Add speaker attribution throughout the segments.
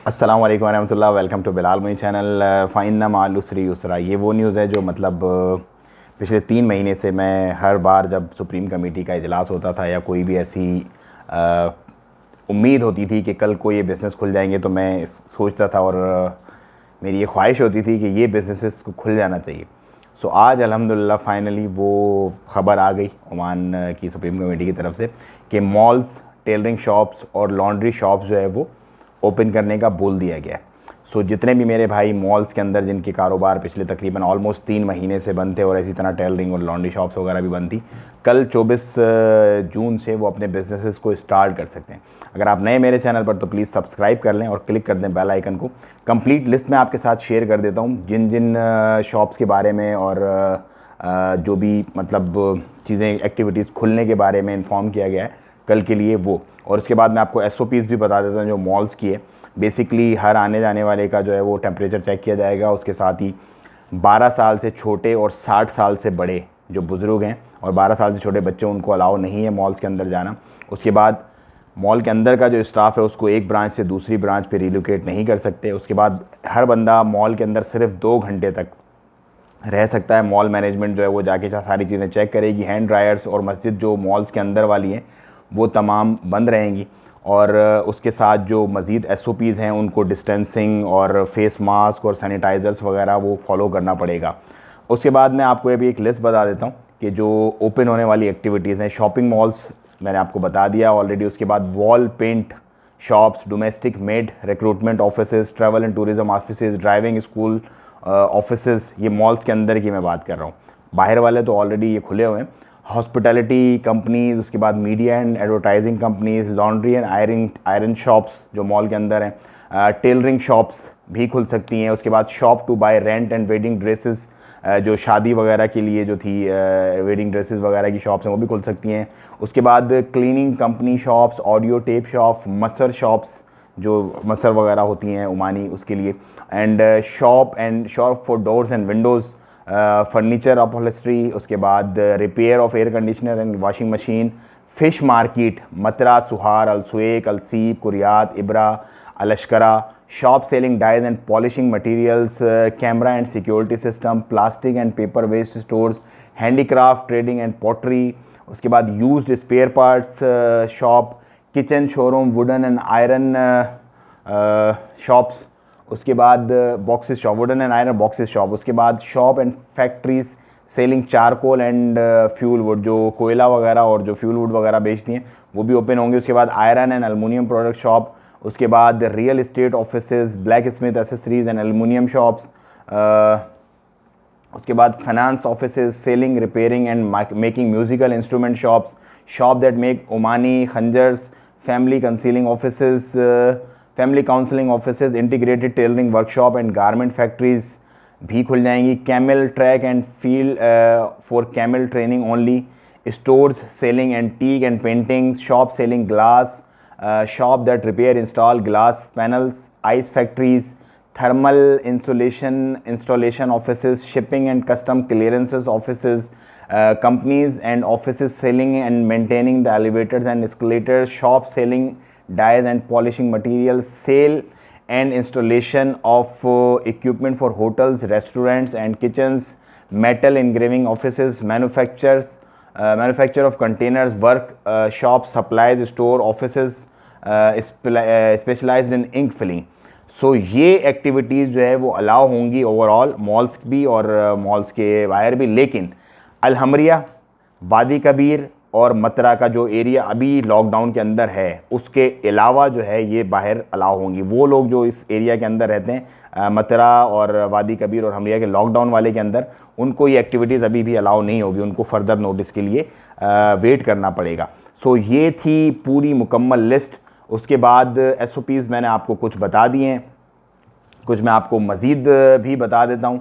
Speaker 1: अस्सलाम वालेकुम रहमतुल्लाह। Welcome to Bilal my channel. फ़ाइन्ना माल उसरी उसरा, ये वो न्यूज़ है जो मतलब पिछले 3 महीने से मैं हर बार जब सुप्रीम कमेटी का इजलास होता था या कोई भी ऐसी उम्मीद होती थी कि कल को ये बिज़नेस खुल जाएंगे, तो मैं सोचता था और मेरी ये ख्वाहिश होती थी कि ये बिज़नेसेस को खुल जाना चाहिए। सो आज अल्हम्दुलिल्लाह फ़ाइनली वो ख़बर आ गई ओमान की सुप्रीम कमेटी की तरफ से कि मॉल्स, टेलरिंग शॉप्स और लॉन्ड्री शॉप्स जो है वो ओपन करने का बोल दिया गया है। सो जितने भी मेरे भाई मॉल्स के अंदर जिनके कारोबार पिछले तकरीबन ऑलमोस्ट 3 महीने से बंद थे और इसी तरह टेलरिंग और लॉन्ड्री शॉप्स वगैरह भी बंद थी, कल 24 जून से वो अपने बिजनेसेस को स्टार्ट कर सकते हैं। अगर आप नए मेरे चैनल पर तो प्लीज़ सब्सक्राइब कर लें और क्लिक कर दें बेल आइकन को। कंप्लीट लिस्ट मैं आपके साथ शेयर कर देता हूँ जिन जिन शॉप्स के बारे में और जो भी मतलब चीज़ें एक्टिविटीज़ खुलने के बारे में इन्फॉर्म किया गया है कल के लिए वो। और उसके बाद मैं आपको SOPs भी बता देता हूँ जो मॉल्स की है। बेसिकली हर आने जाने वाले का जो है वो टेम्परेचर चेक किया जाएगा। उसके साथ ही 12 साल से छोटे और 60 साल से बड़े जो बुज़ुर्ग हैं और 12 साल से छोटे बच्चे, उनको अलाउ नहीं है मॉल्स के अंदर जाना। उसके बाद मॉल के अंदर का जो स्टाफ है उसको एक ब्रांच से दूसरी ब्रांच पे रिलोकेट नहीं कर सकते। उसके बाद हर बंदा मॉल के अंदर सिर्फ 2 घंटे तक रह सकता है। मॉल मैनेजमेंट जो है वो जाके सारी चीज़ें चेक करेगी। हैंड ड्रायर्स और मस्जिद जो मॉल्स के अंदर वाली हैं वो तमाम बंद रहेंगी। और उसके साथ जो मज़ीद SOPs हैं उनको डिस्टेंसिंग और फेस मास्क और सैनिटाइज़र्स वगैरह वो फॉलो करना पड़ेगा। उसके बाद मैं आपको अभी एक लिस्ट बता देता हूँ कि जो ओपन होने वाली एक्टिविटीज़ हैं। शॉपिंग मॉल्स मैंने आपको बता दिया ऑलरेडी। उसके बाद wall paint shops, domestic maid recruitment offices, travel and tourism offices, driving school offices, ये मॉल्स के अंदर की मैं बात कर रहा हूँ। बाहर वाले तो ऑलरेडी ये खुले हुए हैं। हॉस्पिटैलिटी कंपनीज़, उसके बाद media and advertising companies, laundry and iron shops जो मॉल के अंदर हैं, टेलरिंग शॉप्स भी खुल सकती हैं। उसके बाद shop to buy rent and wedding dresses, जो शादी वगैरह के लिए जो थी वेडिंग ड्रेसेस वगैरह की शॉप्स हैं वो भी खुल सकती हैं। उसके बाद cleaning company shops, audio tape shop, मसर शॉप्स जो मसर वगैरह होती हैं ओमानी उसके लिए, and shop for doors and windows, furniture upholstery. उसके बाद repair of air conditioner and washing machine, fish market Mutrah, Sohar, Al Suwaiq, Al Seeb, Quriyat, Ibra, Al Ashkhara, shop selling dyes and polishing materials, camera and security system, plastic and paper waste stores, handicraft, trading and pottery. उसके बाद used spare parts shop, kitchen showroom, wooden and iron shops. उसके बाद boxes shop, wooden and iron boxes shop. उसके बाद shop and factories selling charcoal and fuel wood, जो कोयला वगैरह और जो फ्यूल वुड वगैरह बेचती हैं वो भी ओपन होंगे। उसके बाद iron and aluminium product shop. उसके बाद real estate offices, blacksmith accessories and aluminium shops. उसके बाद finance offices, selling, repairing and making musical instrument shops, shop that make Omani khanjars, family counselling offices, integrated tailoring workshop and garment factories भी खुल जाएंगी। Camel track and field for camel training only, stores selling antique and painting, shop selling glass, shop that repair install glass panels, ice factories, thermal installation offices, shipping and custom clearances offices, companies and offices selling and maintaining the elevators and escalators, shop selling dyes and polishing materials, sale and installation of equipment for hotels, restaurants and kitchens, metal engraving offices, manufacture of containers, work shop, supplies store offices, specialized in ink filling। सो ये activities जो है वो allow होंगी overall malls भी और malls के बाहर भी। लेकिन अलहमरिया, वादी कबीर और मतरा का जो एरिया अभी लॉकडाउन के अंदर है उसके अलावा जो है ये बाहर अलाउ होंगी। वो लोग जो इस एरिया के अंदर रहते हैं मतरा और वादी कबीर और हमरिया के लॉकडाउन वाले के अंदर, उनको ये एक्टिविटीज़ अभी भी अलाउ नहीं होगी। उनको फर्दर नोटिस के लिए वेट करना पड़ेगा। सो ये थी पूरी मुकम्मल लिस्ट। उसके बाद SOPs मैंने आपको कुछ बता दिए हैं, कुछ मैं आपको मज़ीद भी बता देता हूँ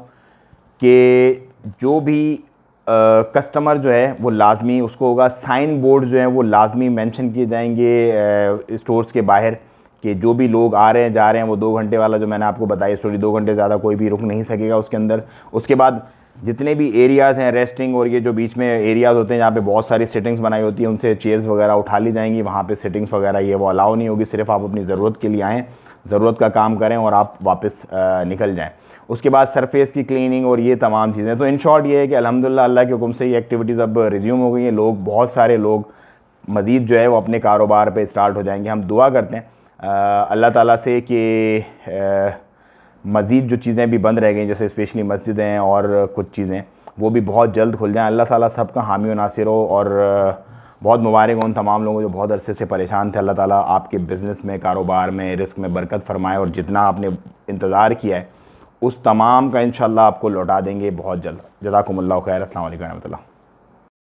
Speaker 1: कि जो भी कस्टमर जो है वो लाजमी उसको होगा, साइन बोर्ड जो है वो लाजमी मेंशन किए जाएंगे स्टोर्स के बाहर कि जो भी लोग आ रहे हैं जा रहे हैं। वो 2 घंटे वाला जो मैंने आपको बताया स्टोरी, 2 घंटे ज़्यादा कोई भी रुक नहीं सकेगा उसके अंदर। उसके बाद जितने भी एरियाज़ हैं रेस्टिंग और ये जो बीच में एरियाज़ होते हैं जहाँ पे बहुत सारी सिटिंग्स बनाई होती हैं, उनसे चेयर्स वगैरह उठा ली जाएंगी। वहाँ पे सिटिंग्स वगैरह ये वो अलाउ नहीं होगी, सिर्फ आप अपनी ज़रूरत के लिए आएँ ज़रूरत का काम करें और आप वापस निकल जाएं। उसके बाद सरफेस की क्लीनिंग और ये तमाम चीज़ें। तो इन शॉर्ट ये है कि अल्हम्दुलिल्लाह अल्लाह के हुक्म से ये एक्टिविटीज़ अब रिज्यूम हो गई हैं। लोग, बहुत सारे लोग मज़ीद जो है वो अपने कारोबार पे स्टार्ट हो जाएंगे। हम दुआ करते हैं अल्लाह ताला से कि मज़ीद जो चीज़ें भी बंद रह गई, जैसे स्पेशली मस्जिदें और कुछ चीज़ें, वो भी बहुत जल्द खुल जाएँ। अल्लाह ताला सबका हामी व नासिर हो। और बहुत मुबारक हो उन तमाम लोगों जो बहुत अरसे से परेशान थे। अल्लाह ताला आपके बिज़नेस में, कारोबार में, रिस्क में बरकत फ़रमाए और जितना आपने इंतज़ार किया है उस तमाम का इंशाअल्लाह आपको लौटा देंगे बहुत जल्द। जज़ाकुमुल्लाह खैर। अस्सलाम वालेकुम रहमतुल्लाह।